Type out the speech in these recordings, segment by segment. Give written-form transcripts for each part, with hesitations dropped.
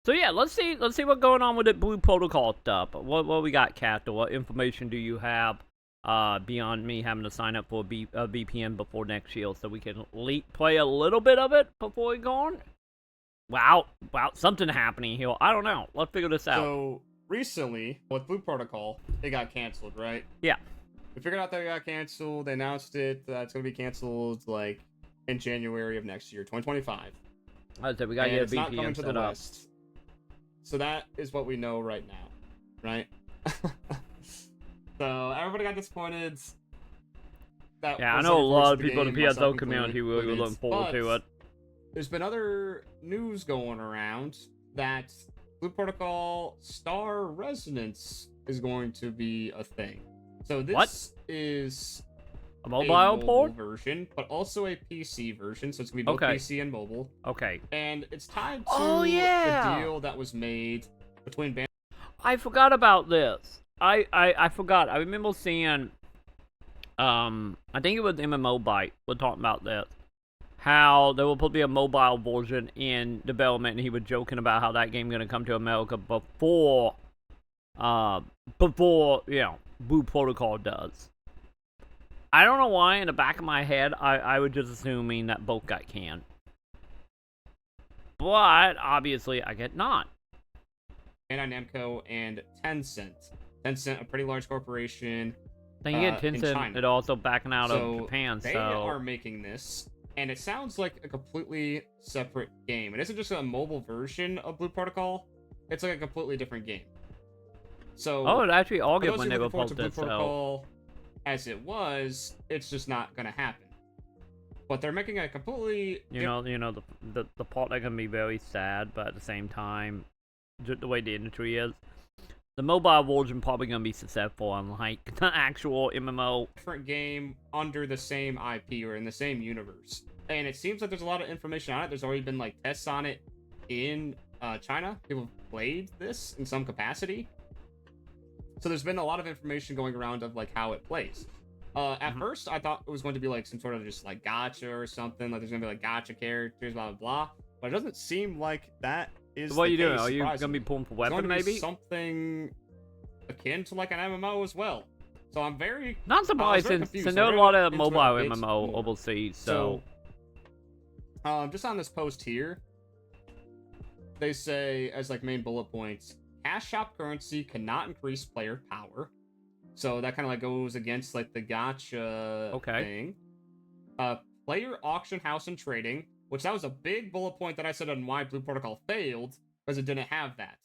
So yeah, let's see what's going on with the Blue Protocol stuff. What we got, Castle? What information do you have beyond me having to sign up for a VPN before next year so we can play a little bit of it before we go on? Wow, something happening here. I don't know. Let's figure this out. So recently, with Blue Protocol, it got canceled, right? Yeah. We figured out that it got canceled. They announced it that it's gonna be canceled like in January of next year, 2025. I said we gotta get a it's not coming VPN to set the up. West. So that is what we know right now, right? So everybody got disappointed. Yeah, I know a lot of people in the PSO community really were looking forward to it. There's been other news going around that Blue Protocol Star Resonance is going to be a thing. So this is a mobile port version, but also a PC version. So it's gonna be both PC and mobile. Okay. And it's tied to the deal that was made between I forgot about this. I forgot. I remember seeing I think it was MMO Byte was talking about this. How there will probably be a mobile version in development, and he was joking about how that game gonna come to America before you know, Blue Protocol does. I don't know why, in the back of my head, I was just assuming that both got canned. But, obviously, I get not. Bandai Namco and Tencent. Tencent, a pretty large corporation. Then you get Tencent, it also backing out of Japan, they are making this, and it sounds like a completely separate game. It isn't just a mobile version of Blue Protocol. It's like a completely different game. So, it actually all good when they were posted, Blue Protocol as it was, it's just not gonna happen. But they're making a completely the part that can be very sad, but at the same time, just the way the industry is, the mobile version probably gonna be successful, unlike the actual MMO. Different game under the same IP or in the same universe, and it seems like there's a lot of information on it. There's already been like tests on it in China. People have played this in some capacity. So there's been a lot of information going around of like how it plays. At first, I thought it was going to be like some sort of just like gacha or something. Like there's gonna be like gacha characters, blah blah blah. But it doesn't seem like that is. So what are you doing? Are you gonna be pulling for weapon maybe? Something akin to like an MMO as well. So I'm very not surprised since there are a lot of mobile MMO overseas. So just on this post here, they say as like main bullet points. Cash shop currency cannot increase player power. So that kind of like goes against like the gacha thing. Player auction house and trading, which that was a big bullet point that I said on why Blue Protocol failed, because it didn't have that.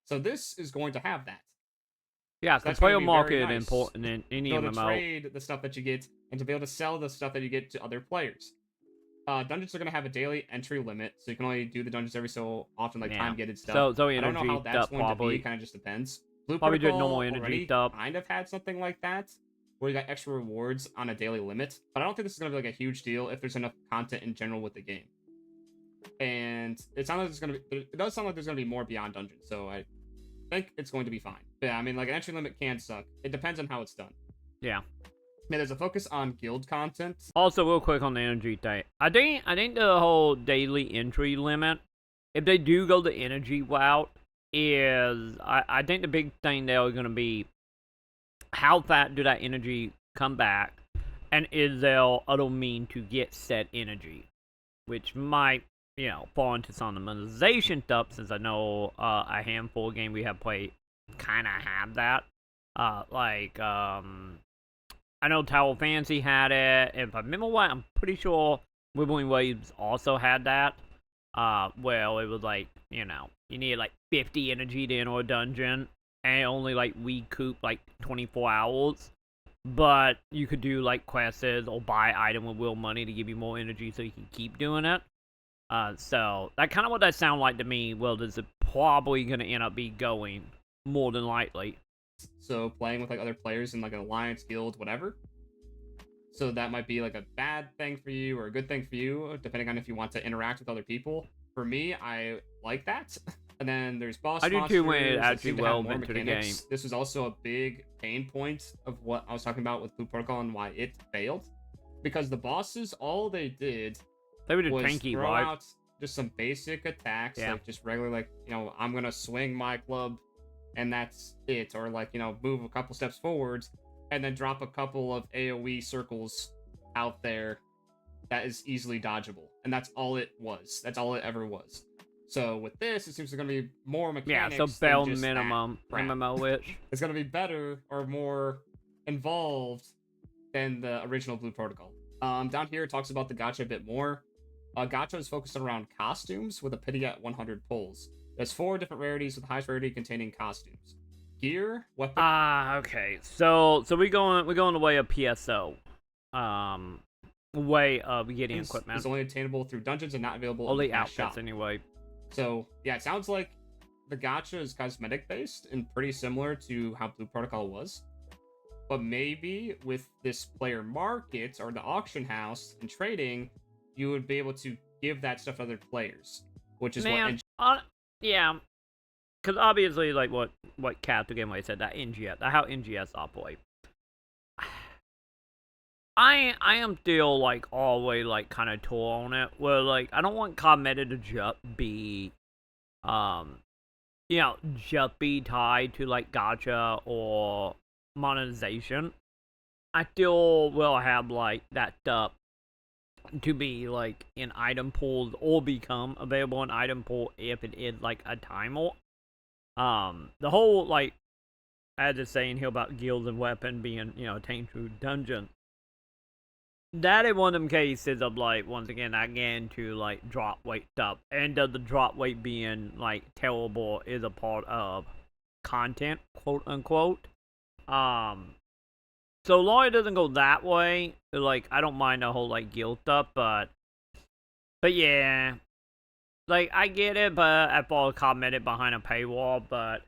So this is going to have that. Yeah, so the player market is important in any MMO. To trade the stuff that you get and to be able to sell the stuff that you get to other players. Dungeons are going to have a daily entry limit, so you can only do the dungeons every so often, like time-gated stuff. So I don't know how that's going to be, kind of just depends. Blue Protocol normal energy stuff. Kind of had something like that, where you got extra rewards on a daily limit, but I don't think this is going to be like a huge deal if there's enough content in general with the game. And it sounds like there's going to be, it does sound like there's going to be more beyond dungeons, so I think it's going to be fine. But yeah, I mean, like an entry limit can suck. It depends on how it's done. Yeah. Yeah, there's a focus on guild content. Also, real quick on the energy thing. I think the whole daily entry limit, if they do go the energy route, is I think the big thing there is going to be how fast do that energy come back, and is there other mean to get said energy, which might fall into some of the monetization stuff, since I know a handful of games we have played kind of have that, I know Tower Fantasy had it. If I remember right, I'm pretty sure Wibbling Waves also had that. Well, it was like, you need like 50 energy to enter a dungeon, and it only like recoup like 24 hours. But you could do like quests or buy item with real money to give you more energy so you can keep doing it. So that kind of what that sound like to me. Well, this is probably going to end up going more than likely. So playing with like other players in like an alliance, guild, whatever. So that might be like a bad thing for you or a good thing for you, depending on if you want to interact with other people. For me, I like that. And then there's boss monsters. I do too when it actually well meant to the game. This was also a big pain point of what I was talking about with Blue Protocol and why it failed. Because the bosses, all they did they were just tanky, right? just some basic attacks, Yeah. like just regular, like, you know, I'm gonna swing my club, and that's it, or like, you know, move a couple steps forwards, and then drop a couple of AOE circles out there that is easily dodgeable, and that's all it was. That's all it ever was. So with this, it seems there's gonna be more Yeah, mechanics so bare than just minimum that crap. MMO-ish. It's gonna be better or more involved than the original Blue Protocol. Down here it talks about the gacha a bit more. Gacha is focused around costumes with a pity at 100 pulls. There's 4 different rarities with the highest rarity containing costumes: gear, weapon. Okay. So we're going the way of PSO. Way of getting equipment. Is only attainable through dungeons and not available Only in the outfits shop. anyway. So yeah, it sounds like the gacha is cosmetic based and pretty similar to how Blue Protocol was. But maybe with this player market or the auction house and trading, you would be able to give that stuff to other players, which is yeah, because obviously, like what Captain Gameway said, that NGS, how NGS operate. I am still like always like kind of torn on it. Where like I don't want cosmetic to just be, just be tied to like gacha or monetization. I still will have like that stuff to be like in item pools or become available in item pool if it is like a timer. The whole like as it's saying here about guilds and weapon being attained through dungeon. That is one of them cases of like once again I get into like drop weight stuff, and the drop weight being like terrible is a part of content, quote unquote. So long as it doesn't go that way, like I don't mind the whole like guild stuff, but yeah, like I get it, but I fall cosmetic behind a paywall, but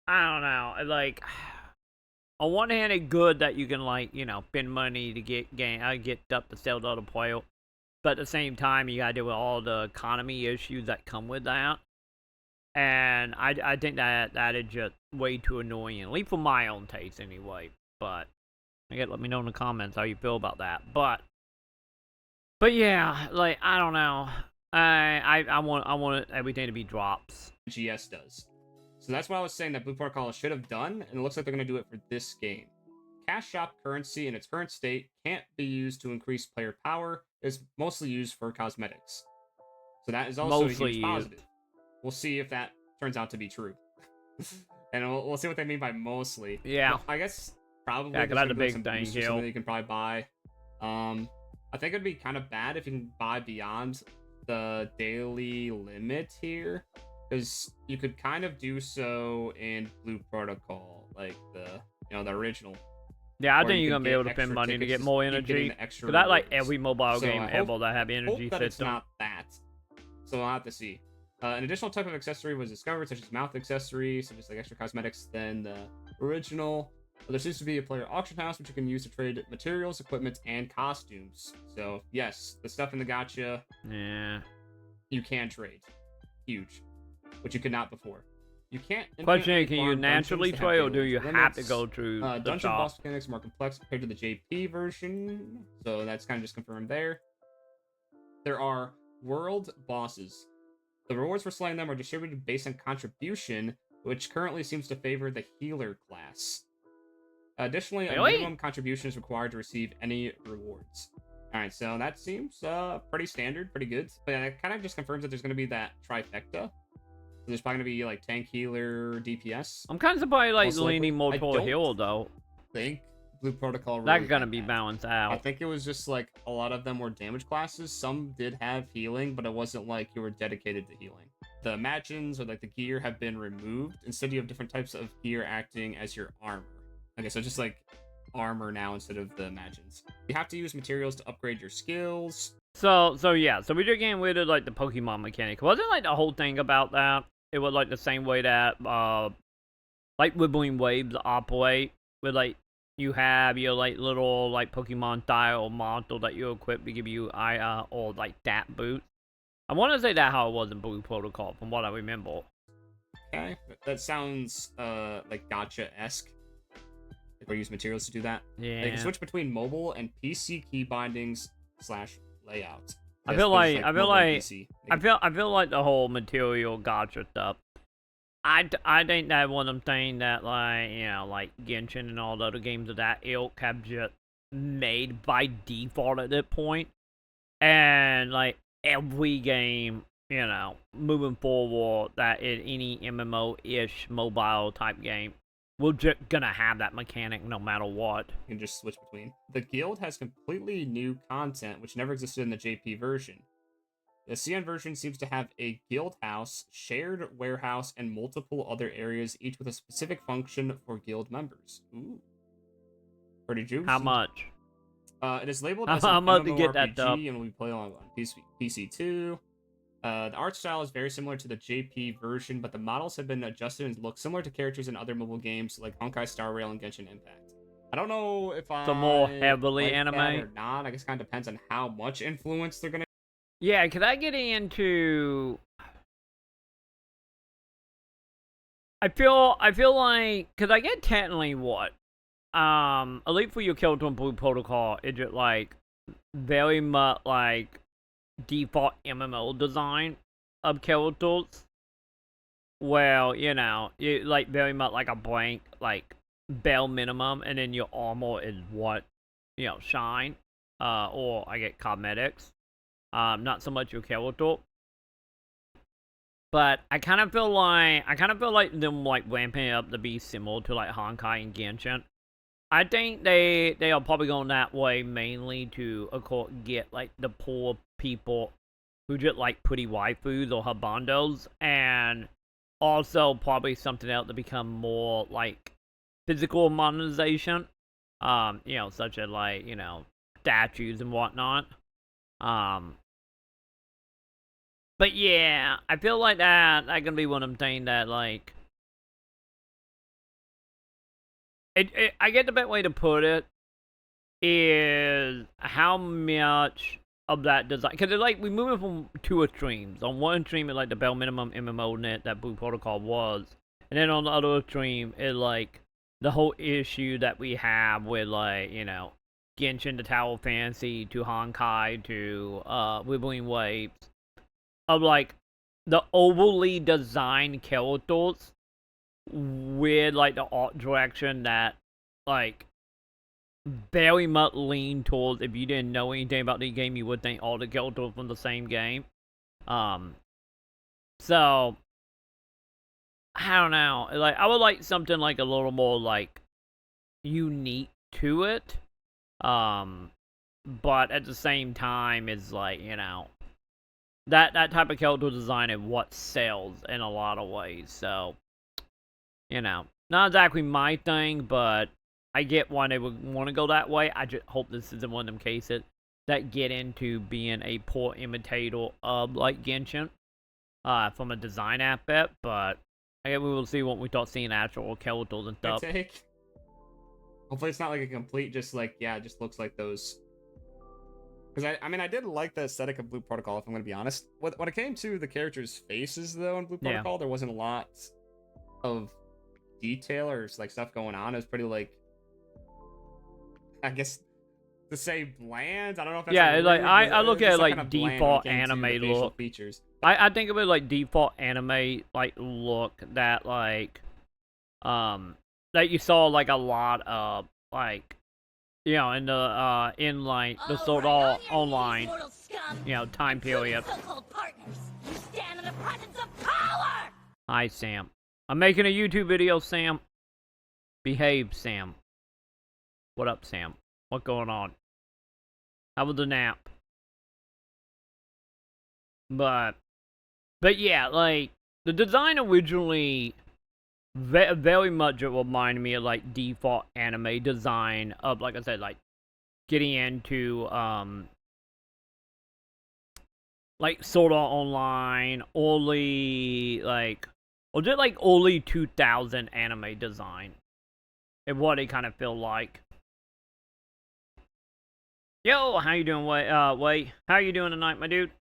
I don't know, like. On one hand, it's good that you can like spend money to get stuff to sell to other players, but at the same time, you gotta deal with all the economy issues that come with that. And I think that is just way too annoying, at least for my own taste anyway. But again, let me know in the comments how you feel about that. But yeah, like I don't know. I want everything to be drops. GS does. So that's what I was saying that Blue Protocol should have done, and it looks like they're going to do it for this game. Cash shop currency in its current state can't be used to increase player power. It's mostly used for cosmetics. So that is also Mostly a huge positive. We'll see if that turns out to be true. And we'll see what they mean by mostly. Yeah. But I guess probably yeah, that's a big thing. Something you can probably buy. I think it'd be kind of bad if you can buy beyond the daily limit here, because you could kind of do so in Blue Protocol, like the original. Yeah, I think you're gonna be able to spend money to get more energy. Because that like every mobile game ever that have energy hope that system. It's not that. So I'll have to see. An additional type of accessory was discovered, such as mouth accessories, so just like extra cosmetics than the original. But there seems to be a player auction house which you can use to trade materials, equipment, and costumes. So yes, the stuff in the gacha, you can trade. Huge. Which you could not before. You can't. Question is, can you naturally trade, or do you have to go through the dungeon shop? boss mechanics are more complex compared to the JP version, so that's kind of just confirmed there. There are world bosses. The rewards for slaying them are distributed based on contribution, which currently seems to favor the healer class. Additionally, a minimum contribution is required to receive any rewards. Alright, so that seems pretty standard, pretty good. But yeah, that kind of just confirms that there's going to be that trifecta. So there's probably going to be like tank, healer, DPS. I'm kind of surprised like leaning more toward heal though. I think Blue Protocol really that's going to be balanced out. I think it was just like a lot of them were damage classes. Some did have healing, but it wasn't like you were dedicated to healing. The Magins or like the gear have been removed. Instead, you have different types of gear acting as your armor. Okay, so just like armor now instead of the Magins. You have to use materials to upgrade your skills. So yeah, so we just getting rid of like the Pokemon mechanic. Wasn't like the whole thing about that? It was like the same way that like Wibbling Waves operate, with like you have your like little like Pokemon style model that you equip to give you or like that boot. I want to say that how it was in Blue Protocol from what I remember. Okay, that sounds like gacha-esque. If we use materials to do that. Yeah. They can switch between mobile and PC key bindings / layout. I Yes, feel there's, like I feel mobile and like PC. I feel like the whole material gotcha stuff. I think that one of them things that, like, you know, like Genshin and all the other games of that ilk have just made by default at that point. And like every game, you know, moving forward that in any MMO-ish mobile type game, we're just gonna have that mechanic no matter what. You can just switch between. The guild has completely new content which never existed in the JP version. The CN version seems to have a guild house, shared warehouse, and multiple other areas, each with a specific function for guild members. Ooh. Pretty How juicy. much? It is labeled as an How much to get that up? MMORPG and will be played on PC too. The art style is very similar to the JP version, but the models have been adjusted and look similar to characters in other mobile games like Honkai Star Rail and Genshin Impact. I don't know if I So more heavily like anime that or not. I guess it kind of depends on how much influence they're gonna. Yeah, could I get into? I feel like, cause I get technically what, Elite for your character in Blue Protocol is just like very much like default MMO design of characters. Well, you know, you like very much like a blank like bare minimum, and then your armor is what, you know, shine, or I get cosmetics. Not so much your character. But I kind of feel like them like ramping up to be similar to like Honkai and Genshin. I think they are probably going that way mainly to, of course, get like the poor people who just like pretty waifus or habandos, and also probably something else to become more like physical monetization. You know, such as like, you know, statues and whatnot. But yeah, I feel like that gonna be one of them things that like I get the best way to put it is how much of that design, because it's like we move it from two extremes. On one extreme is like the bare minimum MMO net that Blue Protocol was, and then on the other extreme is like the whole issue that we have with, like, you know, Genshin to Tower Fantasy to Honkai to Wibbling Waves, of like the overly designed characters with like the art direction that like very much lean towards, if you didn't know anything about the game, you would think all the characters from the same game. So I don't know. Like, I would like something like a little more like unique to it. But at the same time, it's like, you know, that type of character design is what sells in a lot of ways. So, you know, not exactly my thing, but I get why they would want to go that way. I just hope this isn't one of them cases that get into being a poor imitator of like Genshin, from a design aspect. But I guess we will see what we start seeing actual characters and stuff. Take. Hopefully, it's not like a complete just like, yeah, it just looks like those. Because I mean, I did like the aesthetic of Blue Protocol, if I'm going to be honest. When it came to the characters' faces, though, in Blue Protocol, there wasn't a lot of detail or like stuff going on. It was pretty like, I guess, to say bland. I don't know if that's like I look at it like kind of default anime look. Features. I think of it like default anime like look that like that you saw like a lot of, like, you know, in the like the sort of online, you know, time period. Hi, Sam. I'm making a YouTube video, Sam. Behave, Sam. What up, Sam? What's going on? How was the nap? But yeah, like, the design originally very much reminded me of like default anime design of, like I said, like getting into like Sword Art Online, early like, or just like early 2000 anime design, and what it kind of feel like. Yo, how you doing, Way? How you doing tonight, my dude?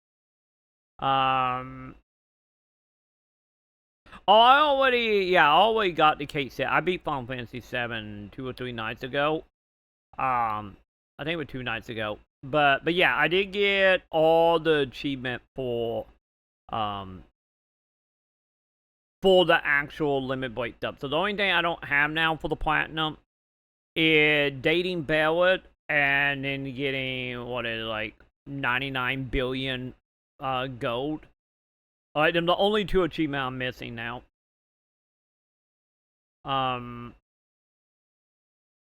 Oh, I already got the case set. I beat Final Fantasy VII 2 or 3 nights ago. I think it was 2 nights ago. But yeah, I did get all the achievement um for the actual limit break stuff. So the only thing I don't have now for the platinum is dating Bellwood and then getting what is it, like 99 billion gold. Alright, them the only two achievements I'm missing now.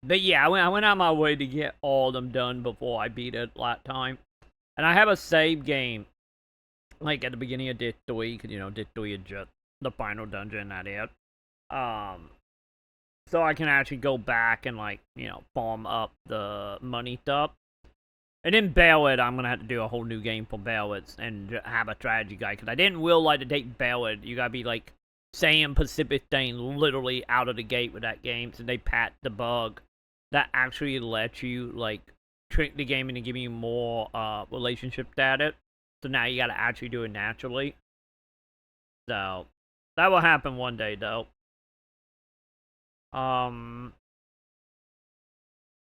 But yeah, I went out of my way to get all of them done before I beat it last time. And I have a save game, like at the beginning of Disc 3, because, you know, Disc 3 is just the final dungeon at it. So I can actually go back and, like, you know, farm up the money stuff. And then Bellwood, I'm going to have to do a whole new game for Bellwood and have a strategy guide. Because I didn't realize to take Bellwood, you got to be, like, saying Pacific thing literally out of the gate with that game. So they patched the bug that actually lets you, like, trick the game into giving you more relationship status. So now you got to actually do it naturally. So that will happen one day, though.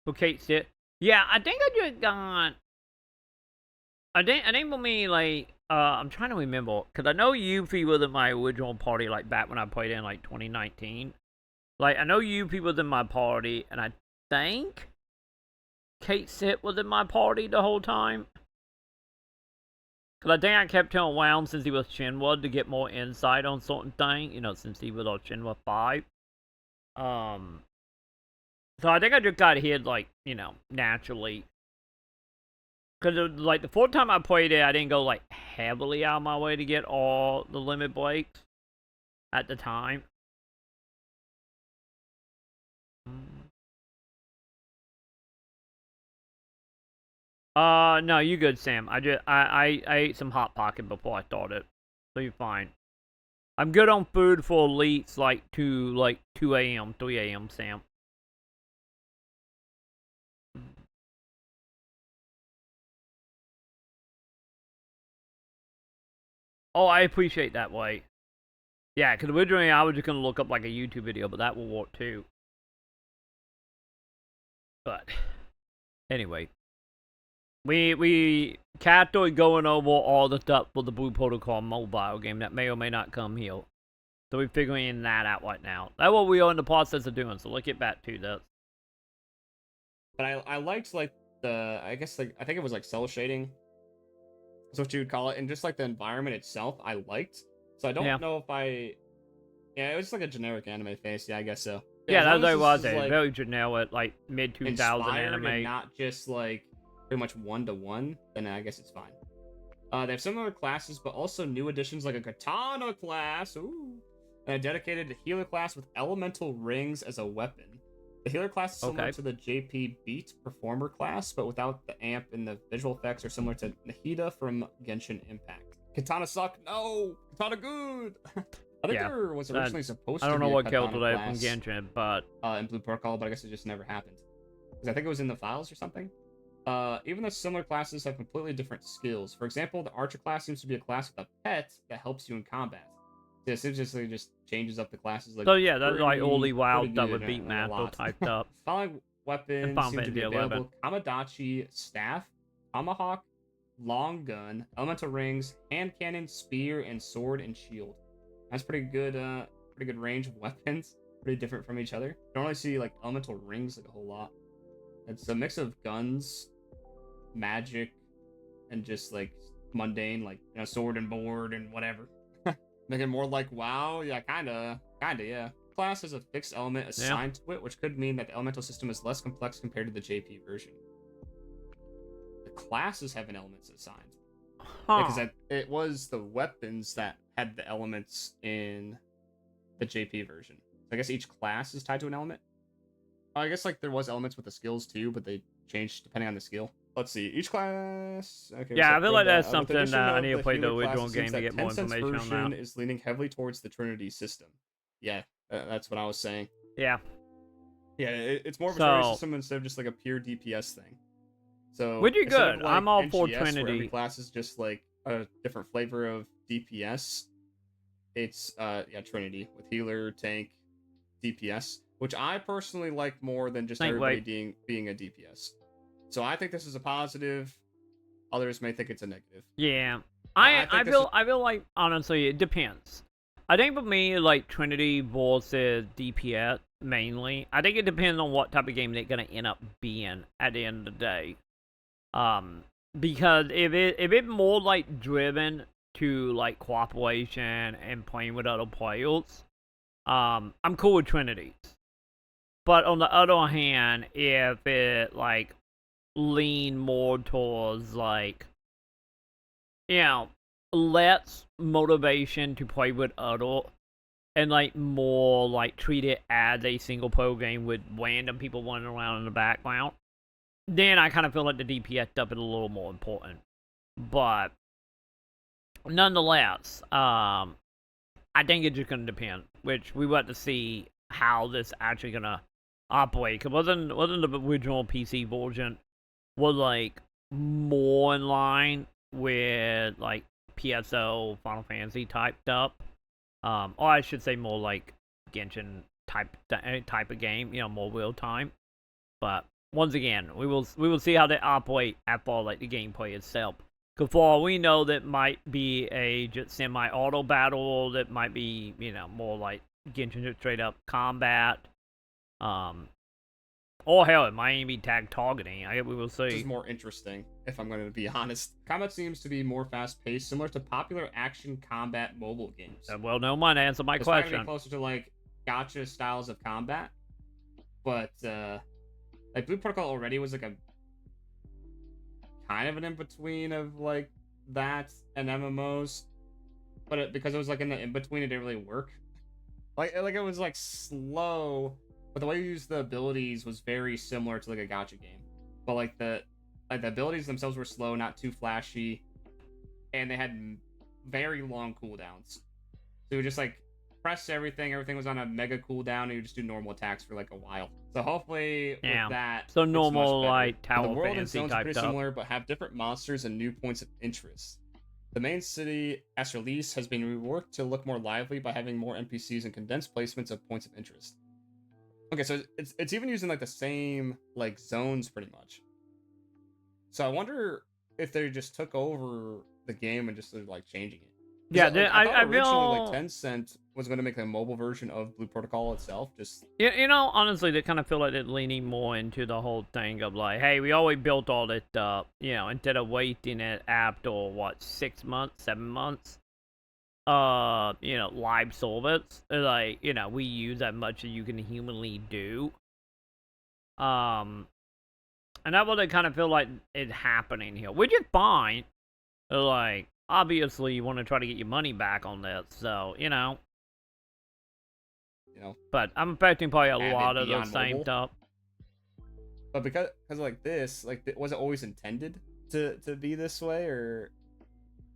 Okay, sit. Yeah, I think I just got. I think for me, like, I'm trying to remember, because I know Yuffie was in my original party, like, back when I played in, like, 2019. Like, I know Yuffie was in my party, and I think Kate Sit was in my party the whole time. Because I think I kept him around since he was Shinra to get more insight on certain things, you know, since he was on Shinra 5. So I think I just got hit, like, you know, naturally. Because, like, the fourth time I played it, I didn't go, like, heavily out of my way to get all the limit breaks at the time. No, you good, Sam. I ate some Hot Pocket before I started. So you're fine. I'm good on food for elites, like, 2 a.m., 3 a.m., Sam. Oh, I appreciate that way. Yeah, because originally I was just going to look up, like, a YouTube video, but that will work, too. But, anyway. We Cato going over all the stuff for the Blue Protocol mobile game that may or may not come here. So we're figuring that out right now. That's what we are in the process of doing, so let's get back to this. But I liked, like, I guess, like, I think it was, like, cell shading. That's what you would call it. And just, like, the environment itself, I liked. So I don't know if Yeah, it was just like a generic anime face. Yeah, I guess so. Yeah, Yeah, as long that as was this is, a like, very generic, like, mid-2000 inspired and anime. not just, like, pretty much one-to-one, then I guess it's fine. They have similar classes, but also new additions like a katana class, ooh, and a dedicated healer class with elemental rings as a weapon. The healer class is similar to the JP Beat performer class, but without the amp, and the visual effects are similar to Nahida from Genshin Impact. Katana suck? No! Katana good! I think there was originally supposed to be I don't know what killed today from Genshin, but in Blue Protocol, but I guess it just never happened. Because I think it was in the files or something. Even though similar classes have completely different skills. For example, the Archer class seems to be a class with a pet that helps you in combat. So it seems just changes up the classes. Like, so yeah, that's like only WoW stuff with Beatmaster type stuff. Following weapons seem to be available: Kamadachi, staff, tomahawk, long gun, elemental rings, hand cannon, spear, and sword and shield. That's pretty good range of weapons. Pretty different from each other. You don't really see, like, elemental rings like a whole lot. It's a mix of guns, magic, and just, like, mundane, like, you know, sword and board and whatever. Make it more like WoW? Yeah, kinda, yeah. Class has a fixed element assigned to it, which could mean that the elemental system is less complex compared to the JP version. The classes have an elements assigned. Because it was the weapons that had the elements in the JP version. So I guess each class is tied to an element. I guess, like, there was elements with the skills too, but they changed depending on the skill. Let's see. Each class. Okay. Yeah, I feel like that's something that I need to play the original game to get more information on that. Is leaning heavily towards the Trinity system. Yeah, that's what I was saying. Yeah. Yeah, it's more of a Trinity system instead of just, like, a pure DPS thing. So which is good. Like, I'm all NGS, for Trinity. Where every class is just, like, a different flavor of DPS. It's Trinity with healer, tank, DPS, which I personally like more than just everybody being a DPS. So I think this is a positive. Others may think it's a negative. Yeah. I I think this is feel like honestly it depends. I think for me, like Trinity versus DPS mainly, I think it depends on what type of game they're gonna end up being at the end of the day. Because if it more like driven to like cooperation and playing with other players, I'm cool with Trinities. But on the other hand, if it like lean more towards like, you know, less motivation to play with other and like more like treat it as a single player game with random people running around in the background, then I kind of feel like the DPS stuff is a little more important. But nonetheless, I think it's just gonna depend, which we want to see how this actually gonna operate. Cause wasn't the original PC version was like more in line with like PSO Final Fantasy type stuff, or I should say more like Genshin type of game, you know, more real time. But once again, we will see how they operate after like the gameplay itself. Because for all we know, that might be a just semi-auto battle. That might be, you know, more like Genshin straight up combat. Or hell, it might even be tag targeting. I guess we will see. This is more interesting, if I'm going to be honest. Combat seems to be more fast-paced, similar to popular action combat mobile games. Well, no one answer my it's question. It's closer to like gacha styles of combat, but like Blue Protocol already was like a kind of an in-between of like that and MMOs, but because it was like in the in-between, it didn't really work. Like it was like slow, but the way you use the abilities was very similar to like a gacha game. But like the abilities themselves were slow, not too flashy, and they had very long cooldowns. So you just like press everything was on a mega cooldown, and you just do normal attacks for like a while. So hopefully with that, so normal like the Tower world and Fantasy zones are type pretty stuff. similar, but have different monsters and new points of interest. The main city, as released, has been reworked to look more lively by having more NPCs and condensed placements of points of interest. Okay, so it's even using like the same like zones pretty much. So I wonder if they just took over the game and just started like changing it. Yeah, like, I thought originally feel like Tencent was going to make a mobile version of Blue Protocol itself. Just you know, honestly, they kind of feel like they're leaning more into the whole thing of like, hey, we always built all this stuff, you know, instead of waiting it after what 6 months, 7 months, you know, live service. Like, you know, we use as much as you can humanly do. And that's what they kind of feel like is happening here, which is fine. Like, obviously, you want to try to get your money back on this, so you know. But I'm expecting probably a lot of the same stuff. But because like this, like, was it always intended to be this way, or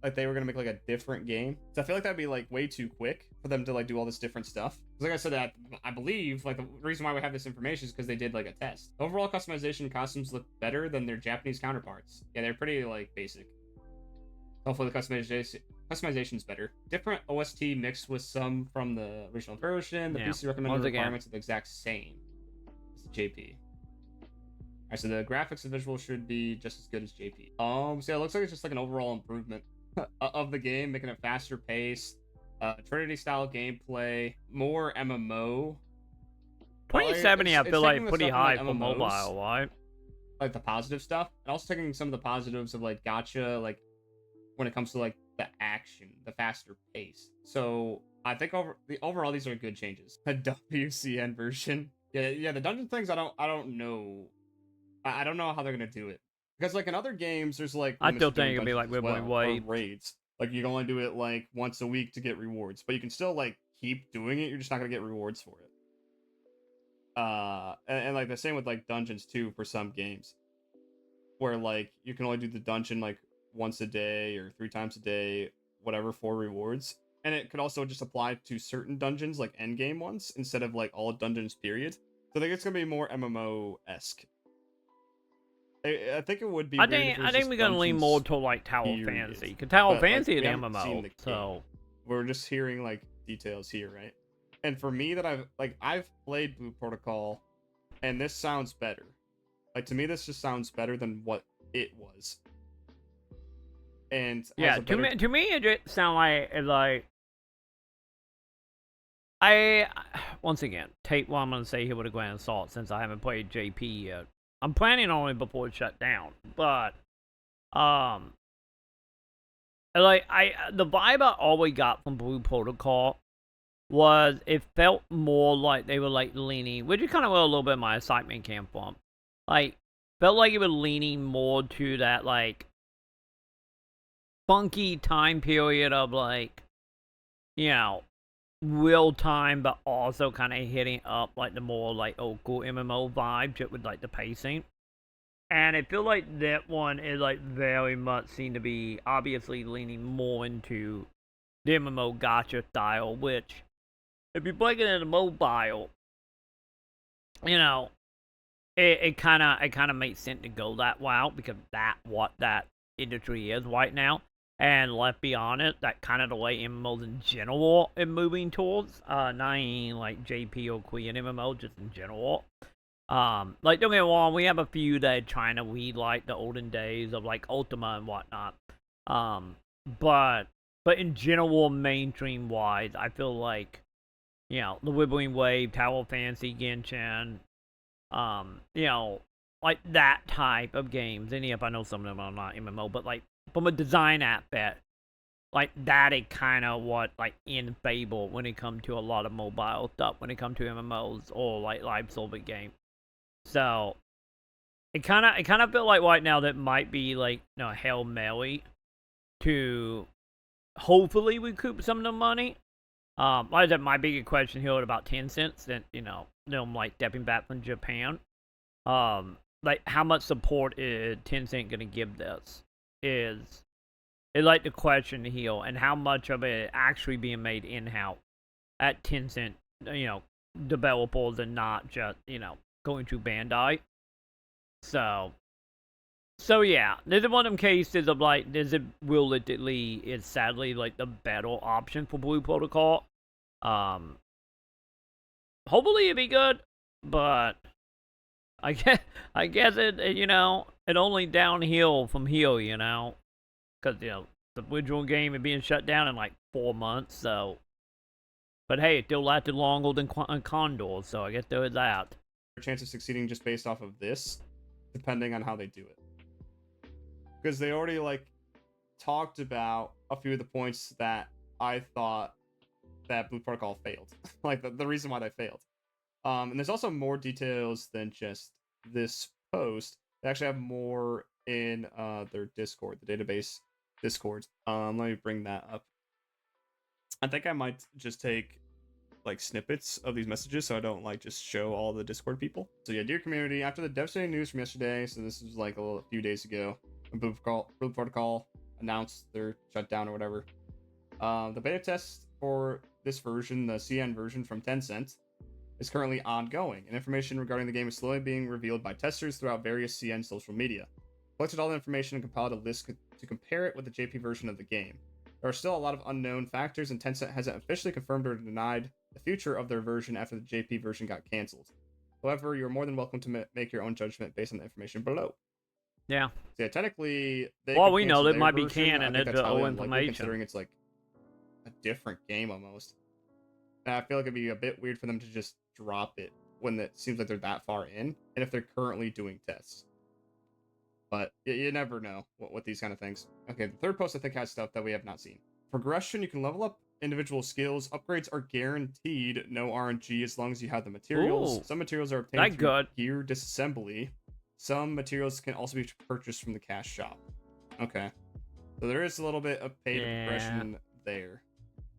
like they were gonna make like a different game? So I feel like that'd be like way too quick for them to like do all this different stuff. Like I said, I believe like the reason why we have this information is because they did like a test. Overall customization and costumes look better than their Japanese counterparts. Yeah, they're pretty like basic. Hopefully the customization's better. Different OST mixed with some from the original version. The PC recommended requirements are the exact same. It's JP. Alright, so the graphics and visuals should be just as good as JP. So yeah, it looks like it's just like an overall improvement of the game, making it faster paced, Trinity style gameplay, more MMO. 2070, I feel like pretty high for mobile, right? Like the positive stuff, and also taking some of the positives of like gacha, like when it comes to like the action, the faster pace. So I think overall these are good changes. A WCN version, yeah, the dungeon things I don't know. I don't know how they're gonna do it, because like in other games, there's like I still think it'll be like or raids. Like you can only do it like once a week to get rewards, but you can still like keep doing it. You're just not gonna get rewards for it. And like the same with like dungeons too for some games, where like you can only do the dungeon like once a day or 3 times a day, whatever, for rewards. And it could also just apply to certain dungeons, like endgame ones, instead of like all dungeons period. So I think it's gonna be more MMO-esque. I think it would be. I think we're gonna lean more to like Tower Fantasy, because Tower Fantasy is MMO. So we're just hearing like details here, right? And for me, that I've played Blue Protocol, and this sounds better. Like to me, this just sounds better than what it was. and Yeah, has a better. to me, it just sound like I once again take what I'm gonna say here with a grain of salt since I haven't played JP yet. I'm planning on it before it shut down, but um, like the vibe I always got from Blue Protocol was it felt more like they were like leaning, which is kind of where a little bit of my excitement came from. Like, felt like it was leaning more to that like funky time period of like, you know, real time, but also kind of hitting up like the more like old school MMO vibe, just with like the pacing. And I feel like that one is like very much seemed to be obviously leaning more into the MMO gacha style, which if you're playing it in a mobile, you know, it kind of makes sense to go that route because that's what that industry is right now. And let's be honest, that kind of the way MMOs in general are moving towards. Not even like JP or Queen MMO, just in general. Like don't get me wrong, we have a few that are trying to read like the olden days of like Ultima and whatnot. Um, but in general, mainstream wise, I feel like the Wibbling Wave, Tower Fantasy, Genshin, you know, like that type of games. And if I know some of them are not MMO, but like from a design aspect, like that is kind of what like in Fable when it comes to a lot of mobile stuff, when it comes to MMOs or like live service games. So it kind of feel like right now that might be like Hail Mary to hopefully recoup some of the money. Like I said, my bigger question here about Tencent, that them like stepping back from Japan. Like how much support is Tencent gonna give this? Is like the question here, and how much of it actually being made in house at Tencent, developers and not just going to Bandai. So yeah, this is one of them cases of like this is realistically is sadly like the better option for Blue Protocol. Um, hopefully it'd be good, but I guess it only downhill from here, because the original game is being shut down in like 4 months. So, but hey, it still lasted longer than Condor, so I guess there is that. Chance of succeeding just based off of this, depending on how they do it, because they already like talked about a few of the points that I thought that Blue Protocol failed, like the reason why they failed. And there's also more details than just this post. They actually have more in their Discord, the database Discord. Let me bring that up. I think I might just take like snippets of these messages so I don't like just show all the Discord people. So yeah, dear community, after the devastating news from yesterday, so this was like a few days ago, when Blue Protocol announced their shutdown or whatever. The beta test for this version, the CN version from Tencent, is currently ongoing, and information regarding the game is slowly being revealed by testers throughout various CN social media. Collected all the information and compiled a list to compare it with the JP version of the game. There are still a lot of unknown factors, and Tencent hasn't officially confirmed or denied the future of their version after the JP version got cancelled. However, you're more than welcome to make your own judgment based on the information below. Yeah. So yeah, technically, they well, could we know cancel that their might be version. I canon. think It's that's highly old unlikely, information. considering it's like a different game almost. And I feel like it'd be a bit weird for them to just drop it when it seems like they're that far in, and if they're currently doing tests. But you never know with these kind of things. Okay, the third post I think has stuff that we have not seen. Progression, you can level up individual skills. Upgrades are guaranteed, no RNG as long as you have the materials. Ooh, Some materials are obtained through good. gear disassembly. Some materials can also be purchased from the cash shop. Okay. So there is a little bit of paid progression there.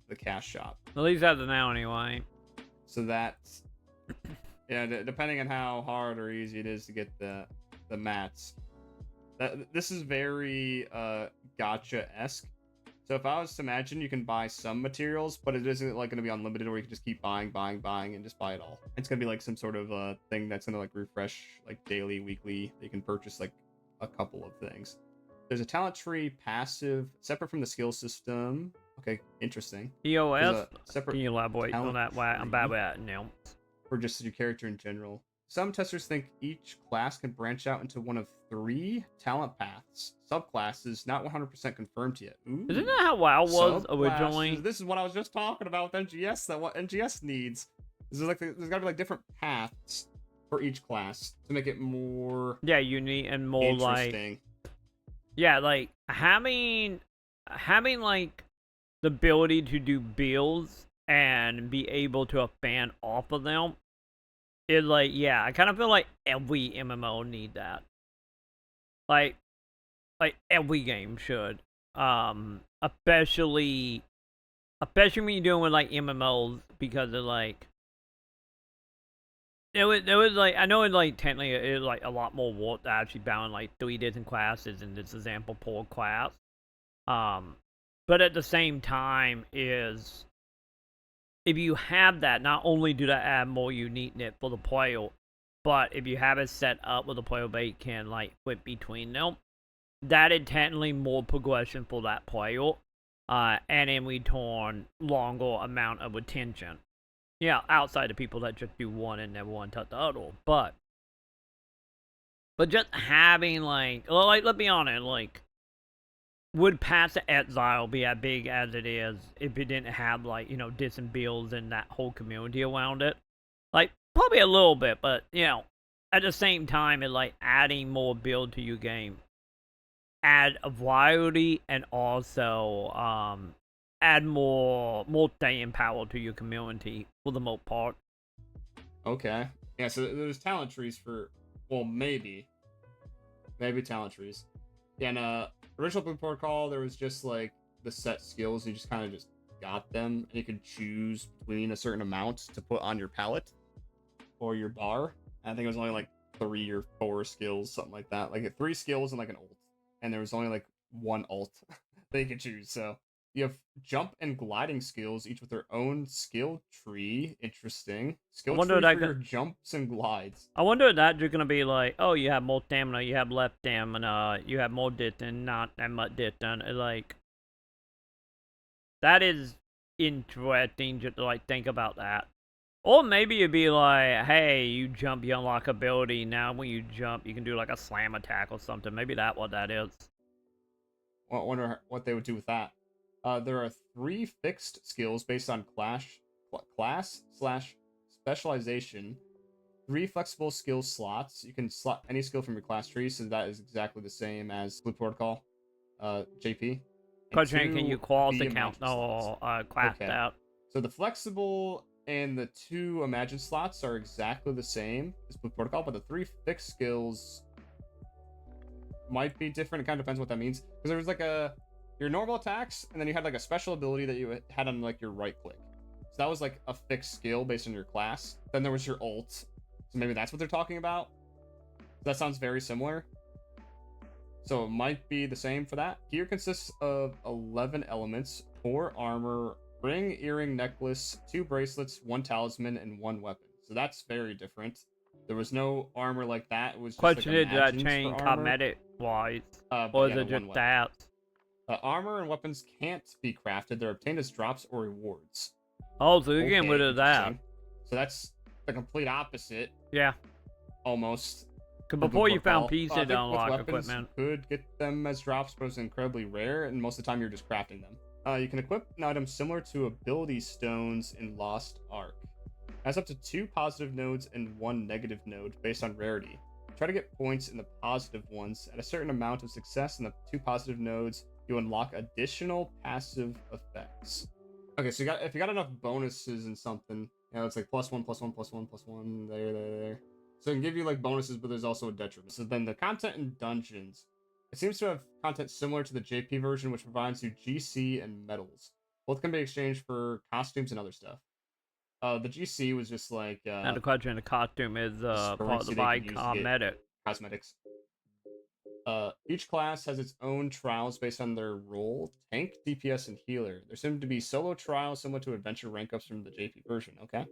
The cash shop. At least as of now, anyway. So that's yeah. Depending on how hard or easy it is to get the mats. This is very gacha-esque. So if I was to imagine, you can buy some materials, but it isn't like going to be unlimited, where you can just keep buying, and just buy it all. It's going to be like some sort of thing that's going to like refresh like daily, weekly. You can purchase like a couple of things. There's a talent tree passive separate from the skill system. Okay, interesting. EOS? Separate Can you elaborate on that? Why I'm bad at it now. Or just your character in general. some testers think each class can branch out into one of 3 talent paths. Subclasses not 100% confirmed yet. Ooh. Isn't that how WoW was originally? Subclasses. This is what I was just talking about with NGS. That what NGS needs. This is like there's got to be like different paths for each class to make it more Yeah, unique and more interesting. Yeah, like having like the ability to do builds and be able to expand off of them is like, yeah, I kind of feel like every MMO need that. Like every game should. Especially when you're doing with like MMOs, because of like there was like, I know it like technically it is like a lot more work to actually balance like 3 different classes in this example per class. But at the same time is, if you have that, not only do that add more uniqueness for the player, but if you have it set up where the player base can like flip between them, that is technically more progression for that player, and in return, longer amount of attention. Yeah, outside of people that just do one and never want to touch the other, but just having like let's be honest, like, would Path to Exile be as big as it is if it didn't have, like, distant builds and that whole community around it? Like, probably a little bit, but, at the same time, it's like adding more build to your game. Add a variety and also add more staying power to your community for the most part. Okay. Yeah, so there's talent trees for, well, maybe talent trees. Yeah, and original Blue Protocol, there was just like the set skills. You just kind of just got them, and you could choose between a certain amount to put on your palette or your bar. And I think it was only like 3 or 4 skills, something like that. Like 3 skills and like an ult, and there was only like 1 ult that you could choose. So you have jump and gliding skills, each with their own skill tree. Interesting. Skill tree for your jumps and glides. I wonder if that you're gonna be like, oh, you have more stamina, you have less stamina, you have more distance, not that much distance. Like, that is interesting just to like think about that. Or maybe it'd be like, hey, you jump, you unlock ability. Now when you jump, you can do like a slam attack or something. Maybe that's what that is. I wonder what they would do with that. There are 3 fixed skills based on class/specialization. 3 flexible skill slots. You can slot any skill from your class tree, so that is exactly the same as Blue Protocol, JP. Question: Can you cross account or class okay. out? So the flexible and the 2 imagine slots are exactly the same as Blue Protocol, but the 3 fixed skills might be different. It kind of depends what that means, because there was like your normal attacks, and then you had like a special ability that you had on like your right click. So that was like a fixed skill based on your class. Then there was your ult. So maybe that's what they're talking about. That sounds very similar. So it might be the same for that. Gear consists of 11 elements: 4 armor, ring, earring, necklace, 2 bracelets, 1 talisman, and 1 weapon. So that's very different. There was no armor like that. It was just question: like Did that change cosmetic wise, or is it just stats? Armor and weapons can't be crafted. They're obtained as drops or rewards. Oh, so you're getting rid of that. So that's the complete opposite. Yeah. Almost. Because before you found pieces to unlock equipment. You could get them as drops, but it was incredibly rare, and most of the time you're just crafting them. You can equip an item similar to ability stones in Lost Ark. It has up to 2 positive nodes and 1 negative node based on rarity. Try to get points in the positive ones. At a certain amount of success in the 2 positive nodes, you unlock additional passive effects. Okay, so if you got enough bonuses in something, it's like +1, +1, +1, +1, there. So it can give you like bonuses, but there's also a detriment. So then the content in dungeons. It seems to have content similar to the JP version, which provides you GC and medals. Both can be exchanged for costumes and other stuff. The GC was just like... and the question, the costume is part of the buy cosmetics. Each class has its own trials based on their role: tank, DPS, and healer. There seem to be solo trials similar to adventure rank ups from the JP version. Okay.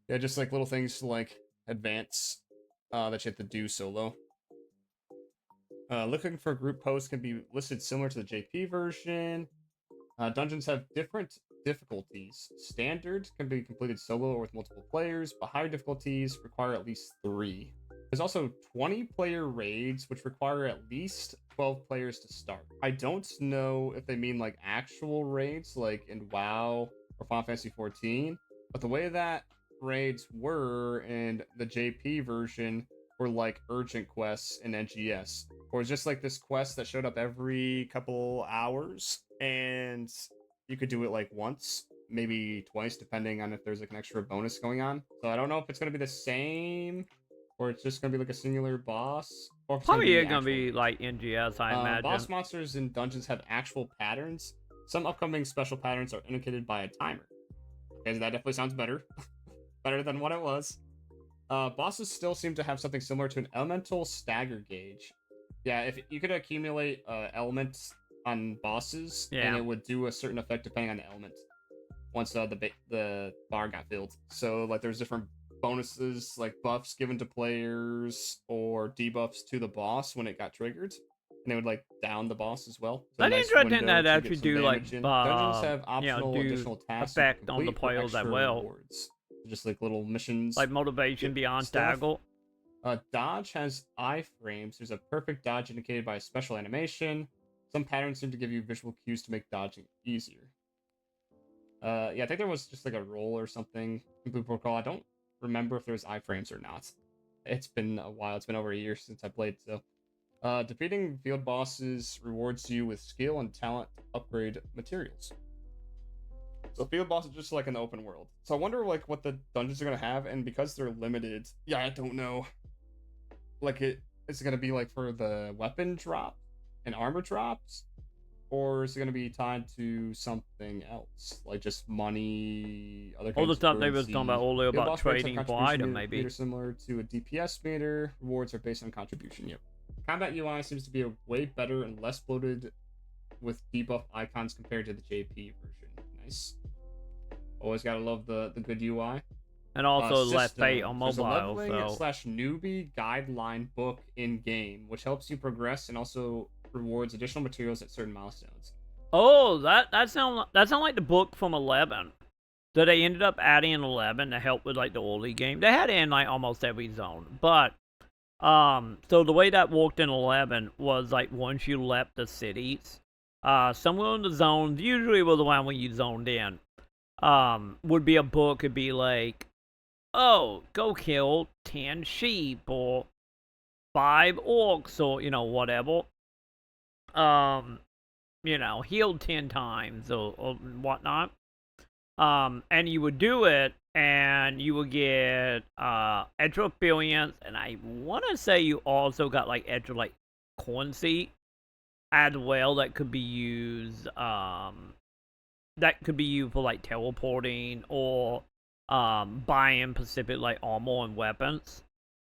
Yeah, just like little things to like advance that you have to do solo. Looking for group posts can be listed similar to the JP version. Dungeons have different difficulties. Standard can be completed solo or with multiple players, but higher difficulties require at least 3. There's also 20-player raids, which require at least 12 players to start. I don't know if they mean like actual raids, like in WoW or Final Fantasy 14, but the way that raids were in the JP version were like urgent quests in NGS, or it's just like this quest that showed up every couple hours, and you could do it like once, maybe twice, depending on if there's like an extra bonus going on. So I don't know if it's gonna be the same, or it's just gonna be like a singular boss, or if it's Probably gonna gonna be be actual like NGS, I imagine. boss monsters in dungeons have actual patterns. Some upcoming special patterns are indicated by a timer. Okay, that definitely sounds better. Better than what it was. Bosses still seem to have something similar to an elemental stagger gauge. Yeah, if you could accumulate elements on bosses, and it would do a certain effect depending on the element. Once the bar got filled, so like there's different bonuses, like buffs given to players or debuffs to the boss when it got triggered, and it would like down the boss as well. So That's interesting that actually do like dungeons have optional do additional tasks effect on the players as well. rewards. Just like little missions, like motivation beyond staggle. Dodge has iframes. There's a perfect dodge indicated by a special animation. Some patterns seem to give you visual cues to make dodging easier. Yeah, I think there was just like a roll or something in Blue Protocol. I don't remember if there was iframes or not. It's been a while. It's been over a year since I played, so. Defeating field bosses rewards you with skill and talent to upgrade materials. So field bosses just like in the open world. So I wonder like what the dungeons are gonna have, and because they're limited, yeah, I don't know. Like it's gonna be like for the weapon drop and armor drops, or is it gonna be tied to something else, like just money, other kinds all the of stuff they was currency? talking about earlier Field about boss rates have trading for contribution item, maybe. meter similar to a DPS meter. Rewards are based on contribution. Yep. Combat UI seems to be a way better and less bloated with debuff icons compared to the JP version. Nice. Always gotta love the good UI. And also left bait on There's a mobile, leveling so. / newbie guideline book in game, which helps you progress and also rewards additional materials at certain milestones. Oh, that sound like the book from 11. That they ended up adding in 11 to help with like the early game. They had it in like almost every zone, but so the way that worked in 11 was like once you left the cities, somewhere in the zones, usually was the one when you zoned in, would be a book. It'd be like, oh, go kill 10 sheep or 5 orcs or whatever. Healed 10 times or whatnot. And you would do it, and you would get extra experience, and I want to say you also got like extra like currency as well that could be used for like teleporting or buying specific like armor and weapons.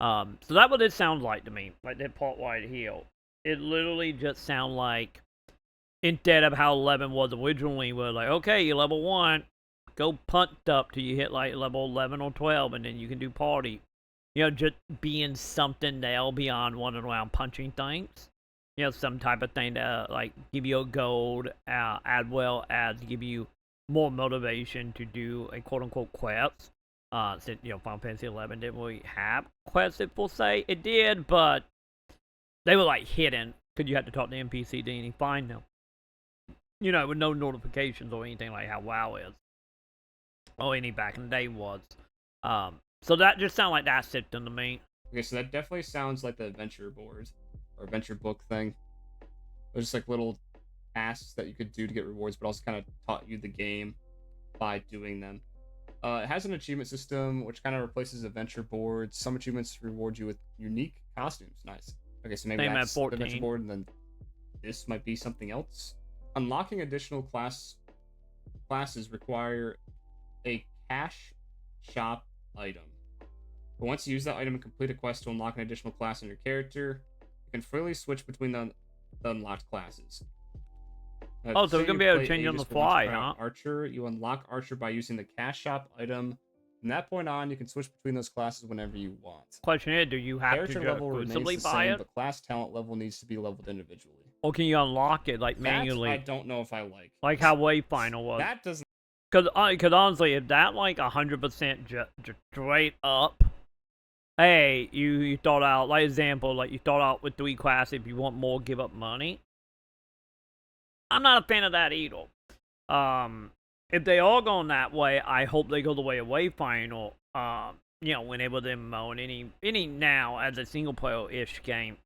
So that's what it sounds like to me, like that part right here. It literally just sounds like, instead of how 11 was originally, where like, okay, you're level 1, go punt up till you hit like level 11 or 12, and then you can do party. Just being something there beyond running around punching things. Some type of thing to like give you a gold, as well as give you more motivation to do a quote-unquote quest. Since Final Fantasy 11 didn't really have quests, if we'll say it did, but they were like hidden because you had to talk to NPC to any find them. With no notifications or anything like how WoW is. Or any back in the day was. So that just sounded like that system to me. Okay, so that definitely sounds like the adventure board or adventure book thing. It was just like little tasks that you could do to get rewards, but also kind of taught you the game by doing them. It has an achievement system, which kind of replaces adventure boards. Some achievements reward you with unique costumes. Nice. Okay, so maybe Same that's at the 14. adventure board, and then this might be something else. Unlocking additional classes require a cash shop item. But once you use that item and complete a quest to unlock an additional class in your character, you can freely switch between the unlocked classes. So we're gonna be able to change on the fly, huh? Archer, you unlock Archer by using the cash shop item. From that point on, you can switch between those classes whenever you want. Question is, do you have Character to level remains exclusively the buy same, it? but class talent level needs to be leveled individually. Or can you unlock it like That manually? I don't know if I like. Like how Wayfinder was. That does Cause honestly, if that like 100% straight up, hey, you thought out, like example, like you thought out with 3 classes, if you want more, give up money. I'm not a fan of that either. If they are going that way, I hope they go the way of Wayfinder. You know, whenever they MMO and any now as a single player-ish game,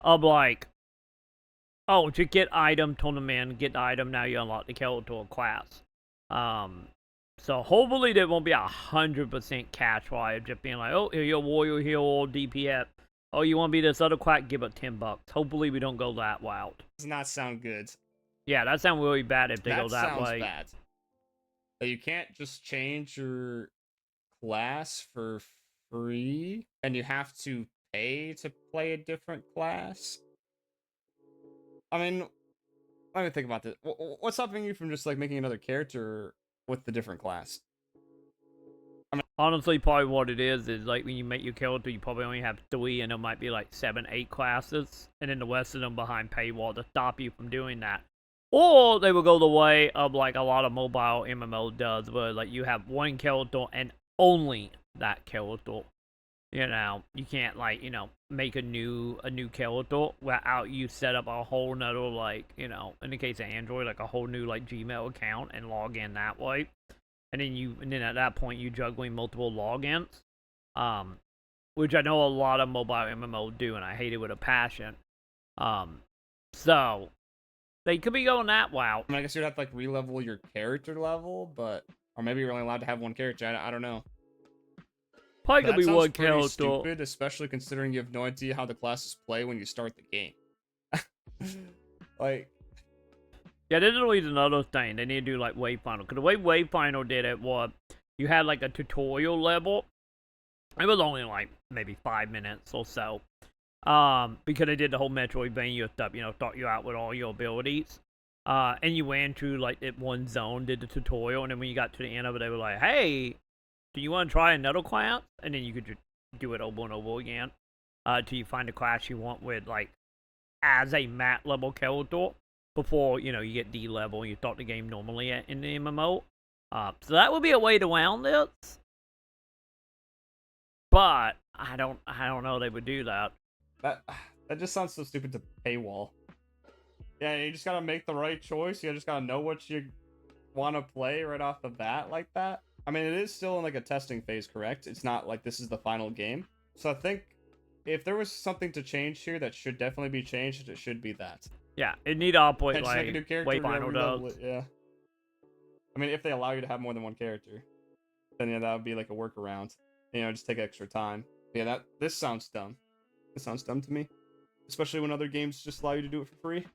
of like, oh, to get item, turn them in, get the item, now you unlock the character or class. So hopefully there won't be 100% catch wire just being like, oh, you're a warrior hero, DPS. Oh, you want to be this other quack? Give it $10. Hopefully we don't go that route. Does not sound good. Yeah, that sounds really bad if they go that sounds way. bad. You can't just change your class for free, and you have to pay to play a different class. I mean, let me think about this. What's stopping you from just like making another character with the different class? Honestly, probably what it is like when you make your character, you probably only have 3, and there might be like 7, 8 classes, and then the rest of them behind paywall to stop you from doing that. Or they will go the way of like a lot of mobile MMO does, where like you have one character and only that character. You know, you can't like, you know, make a new character without you set up a whole nother, like, you know, in the case of Android, like a whole new like Gmail account and log in that way. And then at that point you juggling multiple logins. Which I know a lot of mobile MMO do, and I hate it with a passion. So they could be going that route. I mean, I guess you'd have to like re-level your character level, but or maybe you're only allowed to have one character. I don't know. Probably could be one pretty character. stupid, especially considering you have no idea how the classes play when you start the game. Like, yeah, this is always another thing. They need to do like Wayfinder. Because the way Wayfinder did it was you had like a tutorial level. It was only like maybe 5 minutes or so. Because they did the whole Metroidvania stuff, you know, taught you out with all your abilities. And you went through like that one zone, did the tutorial, and then when you got to the end of it, they were like, hey, do you want to try another class? And then you could just do it over and over again. Till you find the class you want with like as a mat level character before, you know, you get D level and you start the game normally in the MMO. So that would be a way to round this. But I don't know they would do that. That just sounds so stupid to paywall. Yeah, you just gotta make the right choice. You just gotta know what you want to play right off the bat like that. I mean, it is still in like a testing phase, correct? It's not like this is the final game. So I think if there was something to change here that should definitely be changed, it should be that. Yeah, it need to operate Just make a like new character, Wayfinder does. yeah. I mean, if they allow you to have more than one character, then yeah, that would be like a workaround. You know, just take extra time. Yeah, this sounds dumb. This sounds dumb to me. Especially when other games just allow you to do it for free.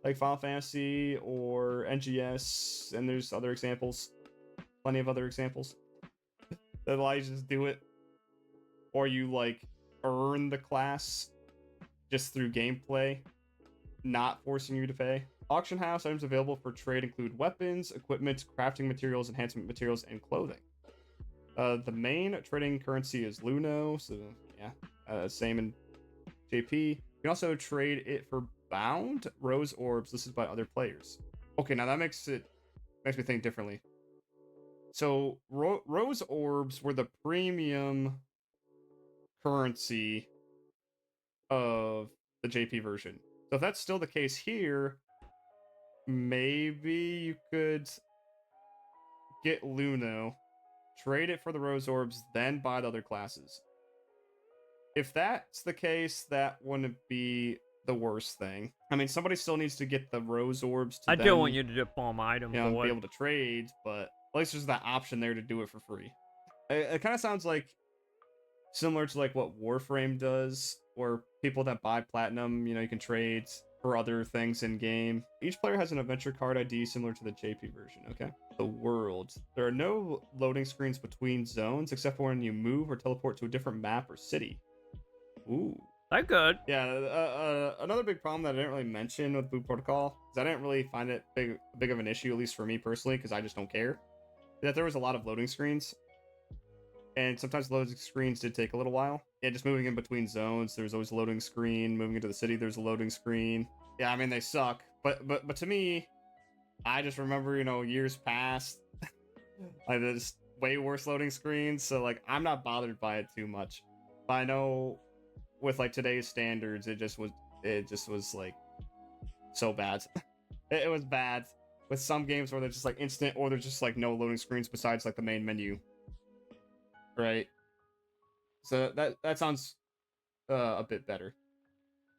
Like Final Fantasy or NGS, and there's other examples. Plenty of other examples that allow you to just do it. Or you, like, earn the class just through gameplay, not forcing you to pay. Auction house items available for trade include weapons, equipment, crafting materials, enhancement materials, and clothing. The main trading currency is Luno, so yeah, same in JP. You can also trade it for bound rose orbs listed by other players. Okay, now that makes me think differently. So rose orbs were the premium currency of the JP version. So if that's still the case here, maybe you could get Luno, trade it for the rose orbs, then buy the other classes. If that's the case, that wouldn't be the worst thing. I mean, somebody still needs to get the rose orbs to I do want you to just farm items, you know, be able to trade, but at least there's that option there to do it for free. It kind of sounds like similar to like what Warframe does, where people that buy platinum, you know, you can trade for other things in game. Each player has an adventure card ID similar to the JP version. Okay. The world. There are no loading screens between zones except for when you move or teleport to a different map or city. Ooh. They're good. Yeah, another big problem that I didn't really mention with Blue Protocol is I didn't really find it big of an issue, at least for me personally, because I just don't care. That there was a lot of loading screens, and sometimes loading screens did take a little while. Yeah, just moving in between zones, there was always a loading screen. Moving into the city, there's a loading screen. Yeah, I mean they suck, but to me, I just remember, you know, years past, Like there's way worse loading screens, so like I'm not bothered by it too much. But I know with like today's standards, it just was like so bad. It was bad with some games where they're just like instant, or there's just like no loading screens besides like the main menu, right? So that sounds a bit better.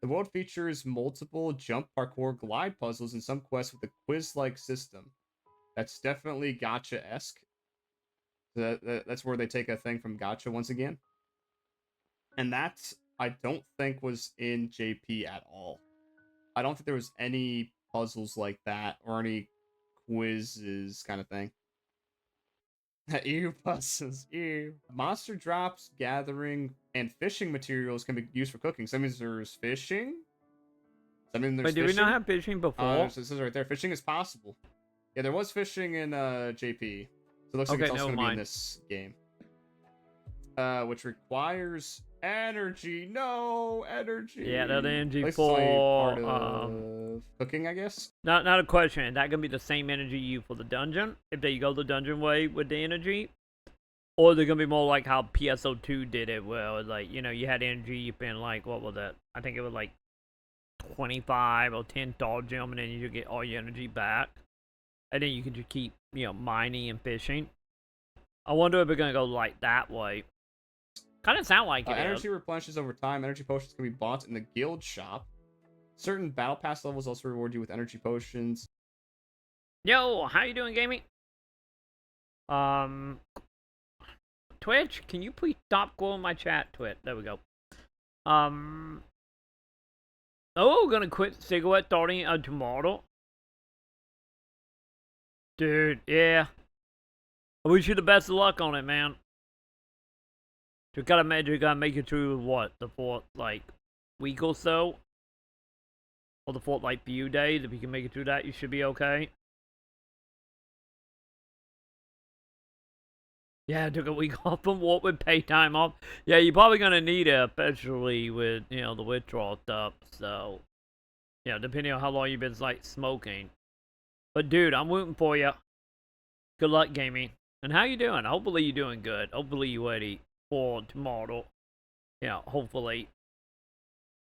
The world features multiple jump, parkour, glide puzzles, and some quests with a quiz-like system. That's definitely gacha-esque. That's where they take a thing from gacha once again. And that, I don't think, was in JP at all. I don't think there was any puzzles like that or any quizzes kind of thing. Ew, puzzles, ew. Monster drops, gathering, and fishing materials can be used for cooking. So that means there's fishing. I mean, there's Wait, did we not fishing. have fishing before? It says right there, fishing is possible. Yeah, there was fishing in JP. So it looks like Okay, it's also never going to be in mind. this game. Which requires energy. No, energy. Yeah, that energy At least it's only part for of cooking, I guess. not a question. Is that gonna be the same energy you for the dungeon if they go the dungeon way with the energy, or they're gonna be more like how PSO2 did it, where it was like you had energy, you spend like what was that? I think it was like 25 or 10 star gem, and then you get all your energy back, and then you can just keep mining and fishing. I wonder if we're gonna go like that way. Kind of sound like it Energy is. replenishes over time. Energy potions can be bought in the guild shop. Certain battle pass levels also reward you with energy potions. Yo, how you doing, gaming? Twitch, can you please stop going my chat, Twitch? There we go. Gonna quit cigarette starting tomorrow. Dude, yeah. I wish you the best of luck on it, man. You gotta make it through what, the fourth like week or so? Or the fourth like few days. If you can make it through that, you should be okay. Yeah, I took a week off from work with pay time off. Yeah, you're probably gonna need it, especially with the withdrawal stuff. So, yeah, depending on how long you've been like smoking. But dude, I'm rooting for you. Good luck, gaming. And how you doing? Hopefully you're doing good. Hopefully you're ready for tomorrow. Yeah, hopefully.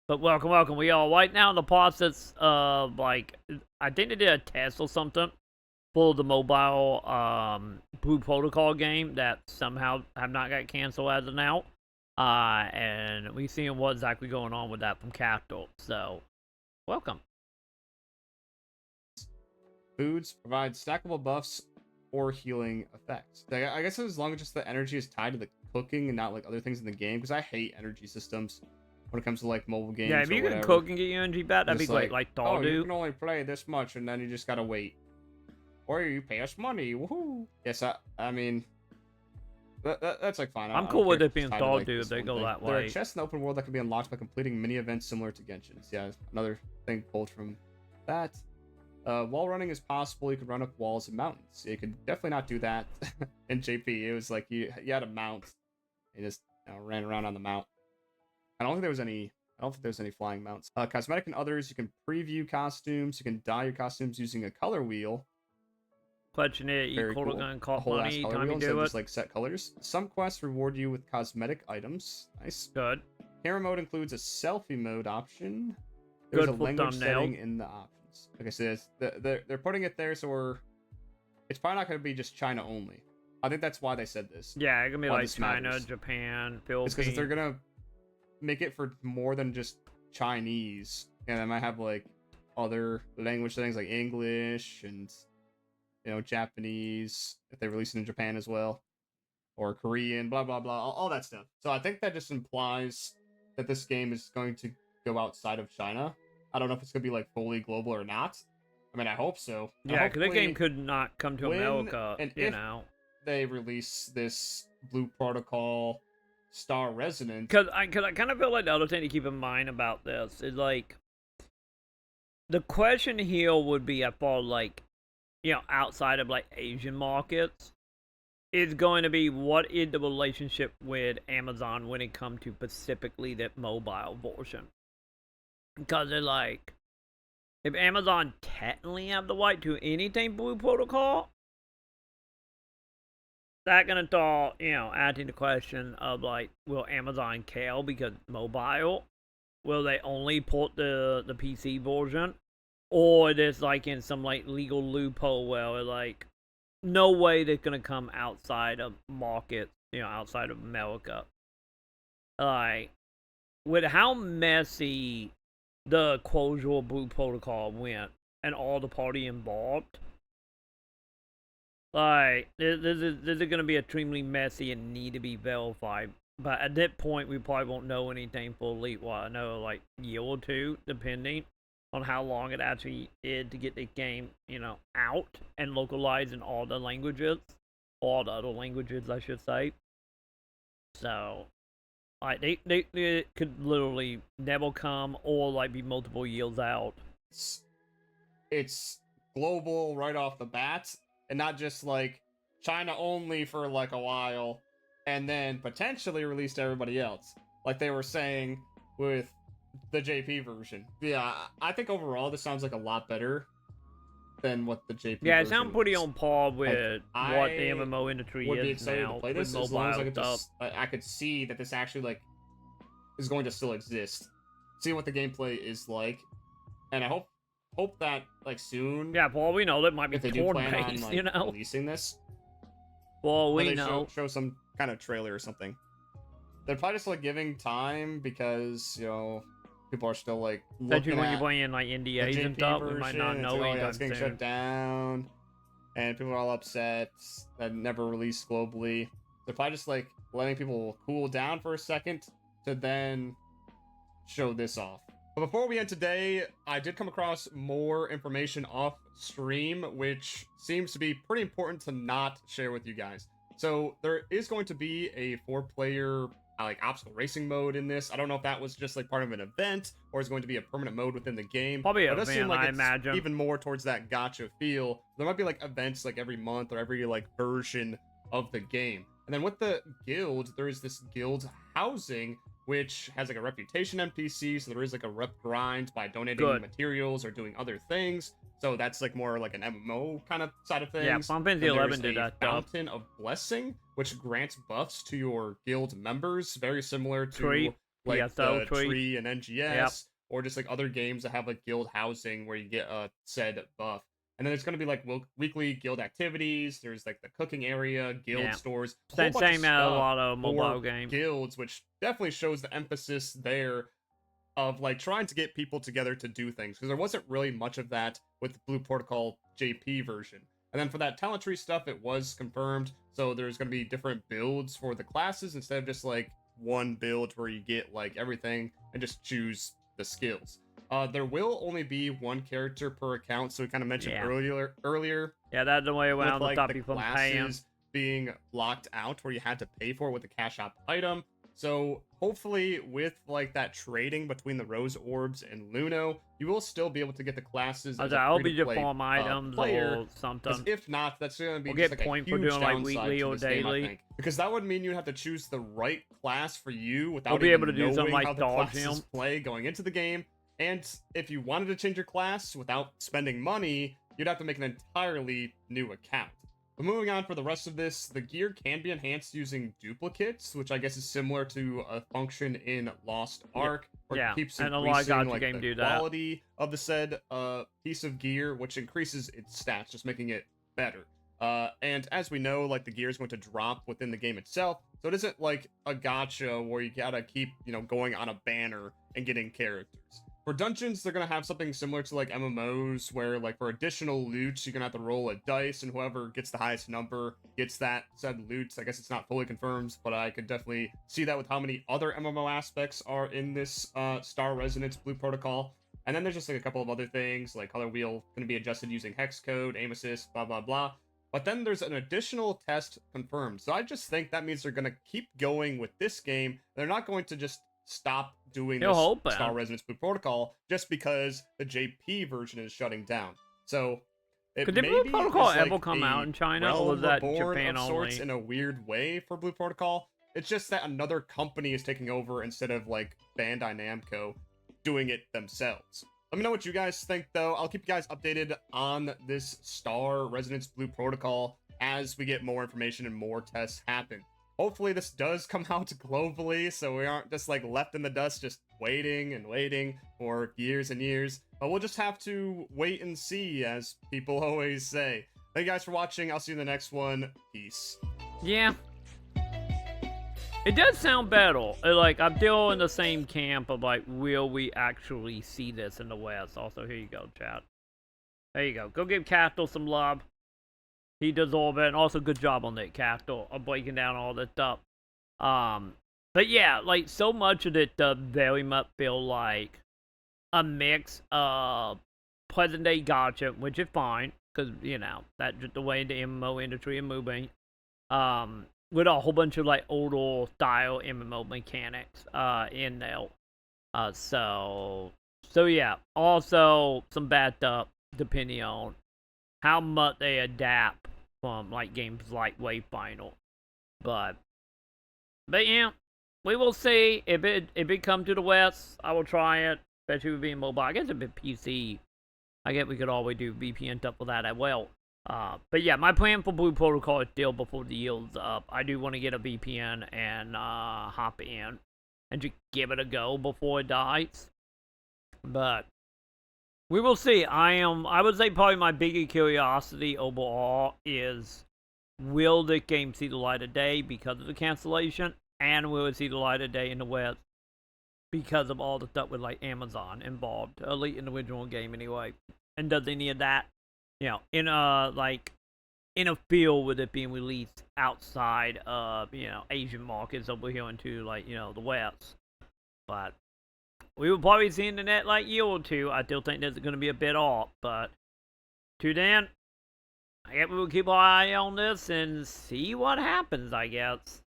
But welcome. We are right now in the process of like I think they did a test or something for the mobile Blue Protocol game that somehow have not got canceled as of now. And we seeing what's exactly going on with that from Capital. So, welcome. Foods provide stackable buffs or healing effects. I guess as long as just the energy is tied to the cooking and not like other things in the game, because I hate energy systems when it comes to like mobile games. Yeah, if you can cook and get your energy back, that'd be great. Like oh, you can only play this much, and then you just gotta wait, or you pay us money. Woohoo! Yes, I mean, that's like fine. I'm cool with it being Stardew if they go that way. There are chests in the open world that can be unlocked by completing mini events similar to Genshin's. Yeah, another thing pulled from that. Wall running is possible. You could run up walls and mountains. You could definitely not do that in JP. It was like you had a mount and just ran around on the mount. I don't think there was any flying mounts. Cosmetic and others. You can preview costumes. You can dye your costumes using a color wheel. Question it. You cool. Gonna cost money. Time you do it. Just like set colors. Some quests reward you with cosmetic items. Nice. Good. Camera mode includes a selfie mode option. There's a language setting in the options. Okay, so they're putting it there, so it's probably not going to be just China only. I think that's why they said this. Yeah, it's going to be like China, Japan, Philippines. It's because if they're going to make it for more than just Chinese, and they might have like other language settings like English and Japanese, if they release it in Japan as well, or Korean, blah blah blah, all that stuff. So I think that just implies that this game is going to go outside of China. I don't know if it's going to be like fully global or not. I mean, I hope so. Yeah, because the game could not come to America, and if they release this Blue Protocol Star Resonant. Because I kind of feel like the other thing to keep in mind about this is like, the question here would be as far like, outside of like Asian markets, is going to be what is the relationship with Amazon when it comes to specifically that mobile version. Because they're like, if Amazon technically have the right to anything Blue Protocol, that gonna start, asking the question of like, will Amazon care because mobile? Will they only port the PC version, or there's like in some like legal loophole where like no way they're gonna come outside of markets, outside of America. Like with how messy the closure of Blue Protocol went and all the party involved, like this is gonna be extremely messy and need to be verified. But at that point, we probably won't know anything for Elite. Well, I know like year or two, depending on how long it actually is to get the game, out and localized in all the languages, all the other languages, I should say. So, like they could literally never come or like be multiple years out. It's global right off the bat, and not just like China only for like a while, and then potentially released to everybody else, like they were saying with the JP version. Yeah, I think overall this sounds like a lot better than what the JP Yeah, it version sounds pretty was. on par with Like, what the MMO industry would be is excited now to play with this mobile as long as I could stuff. I could see that this actually like is going to still exist. See what the gameplay is like, and I hope that like soon. Yeah, for all we know, that might be if they do plan on based, like releasing this. For all we they know. show some kind of trailer or something. They're probably just like giving time because people are still like looking Especially when at you're playing like NDAs and stuff, we might not know it's getting soon. shut down, and people are all upset that never released globally. They're probably just like letting people cool down for a second to then show this off. But before we end today, I did come across more information off stream, which seems to be pretty important to not share with you guys. So there is going to be a 4-player like obstacle racing mode in this. I don't know if that was just like part of an event or is going to be a permanent mode within the game. Probably it an does event, seem like I it's imagine. even more towards that gacha feel. There might be like events like every month or every like version of the game. And then with the guild, there is this guild housing, which has like a reputation NPC, so there is like a rep grind by donating materials or doing other things. So that's like more like an MMO kind of side of things. Yeah, Final Fantasy 11 did that stuff. Fountain of Blessing, which grants buffs to your guild members, very similar to like the tree and NGS, or just like other games that have like guild housing where you get a said buff. And then there's going to be like weekly guild activities. There's like the cooking area, guild stores. Same at a lot of mobile games. Guilds, which definitely shows the emphasis there of like trying to get people together to do things, because there wasn't really much of that with the Blue Protocol JP version. And then for that talent tree stuff, it was confirmed. So there's going to be different builds for the classes instead of just like one build where you get like everything and just choose the skills. There will only be one character per account, so we kind of mentioned earlier. Yeah, that's the way around like, to stop you from paying. Being locked out where you had to pay for it with a cash out item. So hopefully with like that trading between the Rose Orbs and Luno, you will still be able to get the classes as I'll be just farm items or something. If not, that's going to be just like point a huge for doing like weekly weekly or daily. game, because that would mean you have to choose the right class for you without be able to do something like how the classes play going into the game. And if you wanted to change your class without spending money, you'd have to make an entirely new account. But moving on for the rest of this, the gear can be enhanced using duplicates, which I guess is similar to a function in Lost Ark, where it keeps increasing like the quality of the said piece of gear, which increases its stats, just making it better. And as we know, like the gear is going to drop within the game itself, so it isn't like a gacha where you gotta keep, going on a banner and getting characters. For dungeons, they're going to have something similar to like MMOs, where like for additional loot, you're going to have to roll a dice, and whoever gets the highest number gets that said loot. I guess it's not fully confirmed, but I could definitely see that with how many other MMO aspects are in this Star Resonance Blue Protocol. And then there's just like a couple of other things, like color wheel going to be adjusted using hex code, aim assist, blah, blah, blah. But then there's an additional test confirmed. So I just think that means they're going to keep going with this game. They're not going to just stop doing this Star Resonance Blue Protocol just because the JP version is shutting down. So could the Blue Protocol ever come out in China, or was that Japan of sorts only? In a weird way for Blue Protocol. It's just that another company is taking over instead of like Bandai Namco doing it themselves. Let me know what you guys think, though. I'll keep you guys updated on this Star Resonance Blue Protocol as we get more information and more tests happen. Hopefully this does come out globally, so we aren't just like left in the dust just waiting and waiting for years and years. But we'll just have to wait and see, as people always say. Thank you guys for watching. I'll see you in the next one. Peace. Yeah. It does sound better. Like, I'm still in the same camp of, like, will we actually see this in the West? Also, here you go, chat. There you go. Go give Castle some love. He deserves it. And also, good job on that, Castle, of breaking down all this stuff. But yeah, like, so much of it does very much feel like a mix of present-day gacha, which is fine, because, you know, that's just the way the MMO industry is moving. With a whole bunch of, like, older style MMO mechanics, in there. So yeah. Also, some bad stuff, depending on how much they adapt from, like, games like Wayfinder. But yeah, we will see. If it comes to the West, I will try it, especially with being mobile. I guess if it's PC, I guess we could always do VPN stuff for that as well. But yeah, my plan for Blue Protocol is still before the yield's up. I do want to get a VPN and hop in and just give it a go before it dies. But we will see. I would say probably my biggest curiosity overall is, will the game see the light of day because of the cancellation? And will it see the light of day in the West because of all the stuff with, like, Amazon involved, at least in the original game anyway? And does any of that, you know, in a field with it being released outside of, you know, Asian markets over here into, like, you know, the West? But we will probably see in the next, like, year or two. I still think there's going to be a bit off, but to then, I guess we will keep our eye on this and see what happens, I guess.